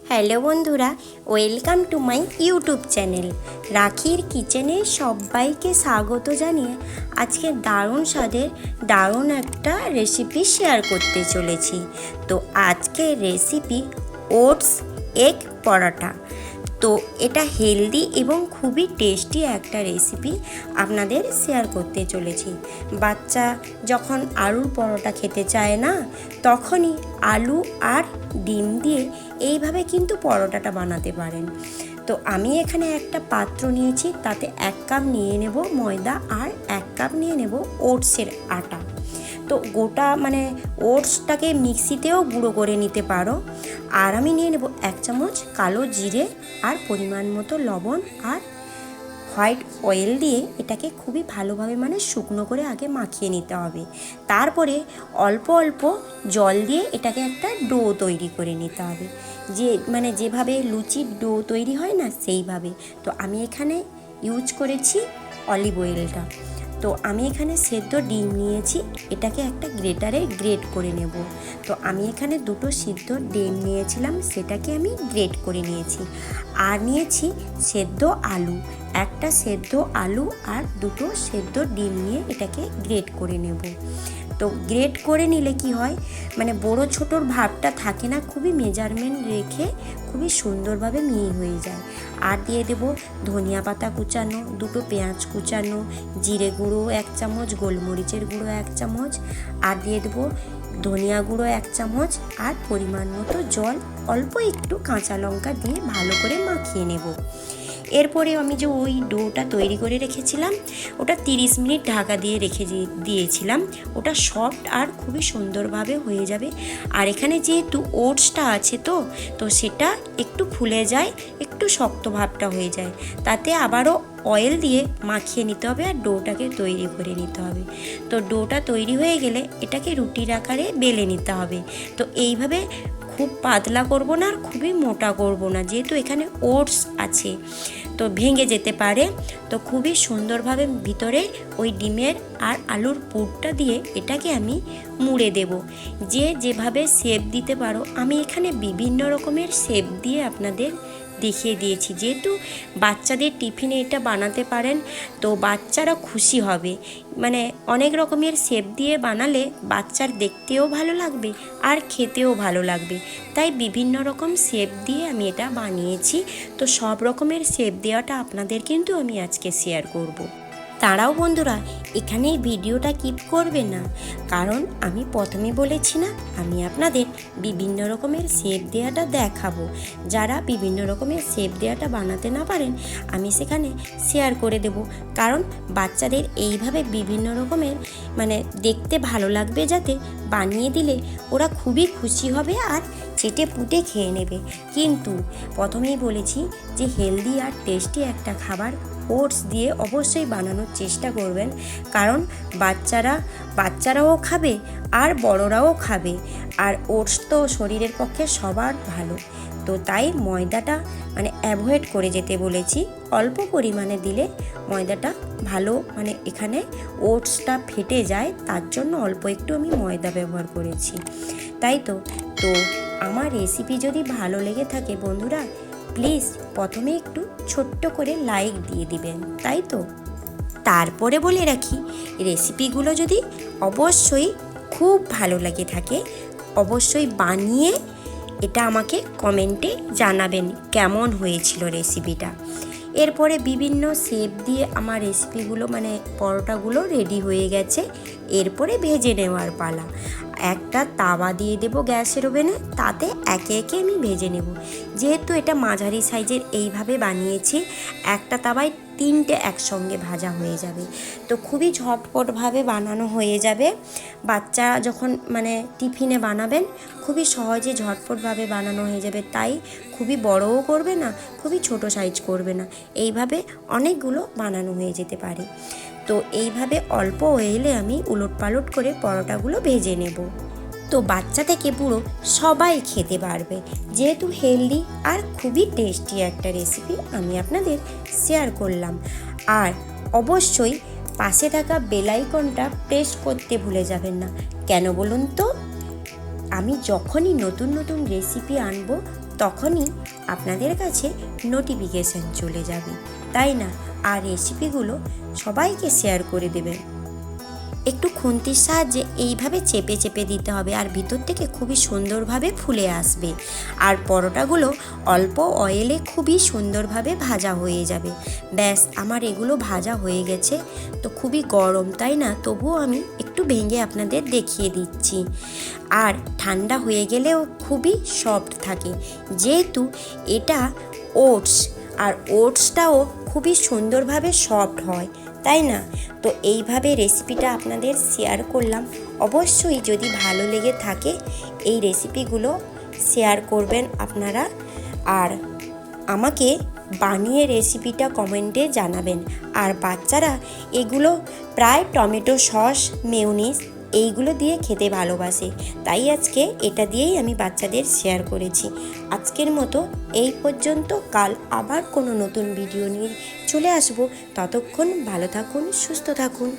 Hello বন্ধুরা, welcome to my YouTube channel রাখির কিচেনে সবাইকে স্বাগত জানিয়ে আজকে দারুণ স্বাদের দারুণ একটা রেসিপি শেয়ার করতে চলেছি। তো আজকের রেসিপি ওটস এগ পরোটা। তো এটা হেলদি এবং খুবই টেস্টি একটা রেসিপি আপনাদের শেয়ার করতে চলেছি। বাচ্চা যখন আলুর পরোটা খেতে চায় না, তখনই আলু আর ডিম দিয়ে এইভাবে কিন্তু পরোটাটা বানাতে পারেন। তো আমি এখানে একটা পাত্র নিয়েছি, তাতে 1 কাপ নিয়ে নেব ময়দা আর 1 কাপ নিয়ে নেব ওটসের আটা। তো গোটা ওটসটাকে মিক্সিতেও গুঁড়ো করে নিতে পারো। আর আমি নিয়ে নেব 1 চামচ কালো জিরে আর পরিমাণ মতো লবণ আর হোয়াইট অয়েল দিয়ে এটাকে খুবই ভালোভাবে শুকনো করে আগে মাখিয়ে নিতে হবে। তারপরে অল্প অল্প জল দিয়ে এটাকে একটা ডো তৈরি করে নিতে হবে, যেভাবে লুচির ডো তৈরি হয় না, সেইভাবে। তো আমি এখানে ইউজ করেছি অলিভ অয়েলটা। তো আমি এখানে সেদ্ধ ডিম নিয়েছি, এটাকে একটা গ্রেটারে গ্রেট করে নেব। তো আমি এখানে 2টো সিদ্ধ ডিম নিয়েছিলাম, সেটাকে আমি গ্রেট করে নিয়েছি। আর নিয়েছি সেদ্ধ আলু, একটা সেদ্ধ আলু আর 2টো সেদ্ধ ডিম নিয়ে এটাকে গ্রেট করে নেব। তো গ্রেট করে নিলে কি হয়, বড়ো ছোটোর ভাবটা থাকে না, খুবই মেজারমেন্ট রেখে খুবই সুন্দরভাবে মিহি হয়ে যায়। আর দিয়ে দেব ধনিয়া পাতা কুচানো, 2টো পেঁয়াজ কুচানো, জিরে গুঁড়ো 1 চামচ, গোলমরিচের গুঁড়ো 1 চামচ, আর দিয়ে দেবো ধনিয়া গুঁড়ো 1 চামচ, আর পরিমাণ মতো জল, অল্প একটু কাঁচা লঙ্কা দিয়ে ভালো করে মাখিয়ে নেব। এরপরে আমি যে ওই ডোটা তৈরি করে রেখেছিলাম, ওটা 30 মিনিট ঢাকা দিয়ে দিয়েছিলাম। ওটা সফট আর খুবই সুন্দরভাবে হয়ে যাবে। আর এখানে যেহেতু ওটসটা আছে, তো সেটা একটু ফুলে যায়, একটু শক্ত ভাবটা হয়ে যায়, তাতে আবারও অয়েল দিয়ে মাখিয়ে নিতে হবে আর ডোটাকে তৈরি করে নিতে হবে। তো ডোটা তৈরি হয়ে গেলে এটাকে রুটির আকারে বেলে নিতে হবে। তো এইভাবে খুব পাতলা করব না আর খুবই মোটা করব না, যেহেতু এখানে ওটস আছে তো ভেঙে যেতে পারে। তো খুবই সুন্দরভাবে ভিতরে ওই ডিমের আর আলুর পুরটা দিয়ে এটাকে আমি মুড়ে দেব। যেভাবে শেপ দিতে পারো, আমি এখানে বিভিন্ন রকমের শেপ দিয়ে আপনাদের দেখিয়ে দিয়েছি। যেহেতু বাচ্চাদের টিফিনে এটা বানাতে পারেন, তো বাচ্চারা খুশি হবে। অনেক রকমের শেপ দিয়ে বানালে বাচ্চার দেখতেও ভালো লাগবে আর খেতেও ভালো লাগবে। তাই বিভিন্ন রকম শেপ দিয়ে আমি এটা বানিয়েছি। তো সব রকমের শেপ দেওয়াটা আপনাদের কিন্তু আমি আজকে শেয়ার করব। তারাও বন্ধুরা এখানে ভিডিওটা কিপ করবে না, কারণ আমি প্রথমে বলেছি না, আমি আপনাদের বিভিন্ন রকমের শেপ দেওয়াটা দেখাবো। যারা বিভিন্ন রকমের শেপ দেওয়াটা বানাতে না পারেন, আমি সেখানে শেয়ার করে দেব। কারণ বাচ্চাদের এইভাবে বিভিন্ন রকমের দেখতে ভালো লাগবে, যাতে বানিয়ে দিলে ওরা খুবই খুশি হবে আর চেটে পুটে খেয়ে নেবে। কিন্তু প্রথমেই বলেছি যে হেলদি আর টেস্টি একটা খাবার ওটস দিয়ে অবশ্যই বানানোর চেষ্টা করবেন, কারণ বাচ্চারাও খাবে আর বড়রাও খাবে। আর ওটস তো শরীরের পক্ষে সবার ভালো। তো তাই ময়দাটা অ্যাভয়েড করে যেতে বলেছি। অল্প পরিমাণে দিলে ময়দাটা ভালো, এখানে ওটসটা ফেটে যায়, তার জন্য অল্প একটু আমি ময়দা ব্যবহার করেছি। তাই তো আমার রেসিপি যদি ভালো লেগে থাকে বন্ধুরা, প্লিজ প্রথমে একটু ছোট্ট করে লাইক দিয়ে দিবেন। তাই তো তারপরে বলে রাখি, রেসিপিগুলো যদি অবশ্যই খুব ভালো লাগে থাকে, অবশ্যই বানিয়ে এটা আমাকে কমেন্টে জানাবেন কেমন হয়েছিল রেসিপিটা। এরপরে বিভিন্ন শেপ দিয়ে আমার রেসিপিগুলো পরোটাগুলো রেডি হয়ে গেছে। এরপরে ভেজে নেওয়ার পালা। একটা তাওয়া দিয়ে দেব গ্যাসের ওভেনে, তাতে একে একে আমি ভেজে নেব। যেহেতু এটা মাঝারি সাইজের এইভাবে বানিয়েছি, একটা তাওয়ায় 3টে একসঙ্গে ভাজা হয়ে যাবে। তো খুবই ঝটপটভাবে বানানো হয়ে যাবে। বাচ্চা যখন টিফিনে বানাবেন, খুবই সহজে ঝটপটভাবে বানানো হয়ে যাবে। তাই খুবই বড়ও করবে না, খুবই ছোট সাইজ করবে না, এইভাবে অনেকগুলো বানানো হয়ে যেতে পারে। তো এইভাবে অল্প অয়েলে আমি উলটপালট করে পরোটাগুলো ভেজে নেব। তো বাচ্চা থেকে বুড়ো সবাই খেতে পারবে, যেহেতু হেলদি আর খুবই টেস্টি একটা রেসিপি আমি আপনাদের শেয়ার করলাম। আর অবশ্যই পাশে থাকা বেল আইকনটা প্রেস করতে ভুলে যাবেন না। কেন বলুন তো, আমি যখনই নতুন নতুন রেসিপি আনবো, তখনই আপনাদের কাছে নোটিফিকেশান চলে যাবে, তাই না? আর রেসিপিগুলো সবাইকে শেয়ার করে দেবেন। একটু খুন্তির সাহায্যে এইভাবে চেপে চেপে দিতে হবে, আর ভিতর থেকে খুবই সুন্দরভাবে ফুলে আসবে। আর পরোটাগুলো অল্প অয়েলে খুবই সুন্দরভাবে ভাজা হয়ে যাবে। ব্যাস, আমার এগুলো ভাজা হয়ে গেছে। তো খুবই গরম, তাই না? তবুও আমি একটু ভেঙে আপনাদের দেখিয়ে দিচ্ছি। আর ঠান্ডা হয়ে গেলেও খুবই সফট থাকে, যেহেতু এটা ওটস, আর ওটসটাও খুবই সুন্দরভাবে সফট হয়, তাই না? তো এইভাবে রেসিপিটা আপনাদের শেয়ার করলাম। অবশ্যই যদি ভালো লেগে থাকে এই রেসিপিগুলো শেয়ার করবেন আপনারা, আর আমাকে বানিয়ে রেসিপিটা কমেন্টে জানাবেন। আর বাচ্চারা এগুলো প্রায় টমেটো সস, মেয়োনিজ এইগুলো দিয়ে খেতে ভালোবাসে, তাই আজকে এটা দিয়েই আমি বাচ্চাদের শেয়ার করেছি। আজকের মতো এই পর্যন্ত। কাল আবার কোনো নতুন ভিডিও নিয়ে চলে আসব। ততক্ষণ ভালো থাকুন, সুস্থ থাকুন।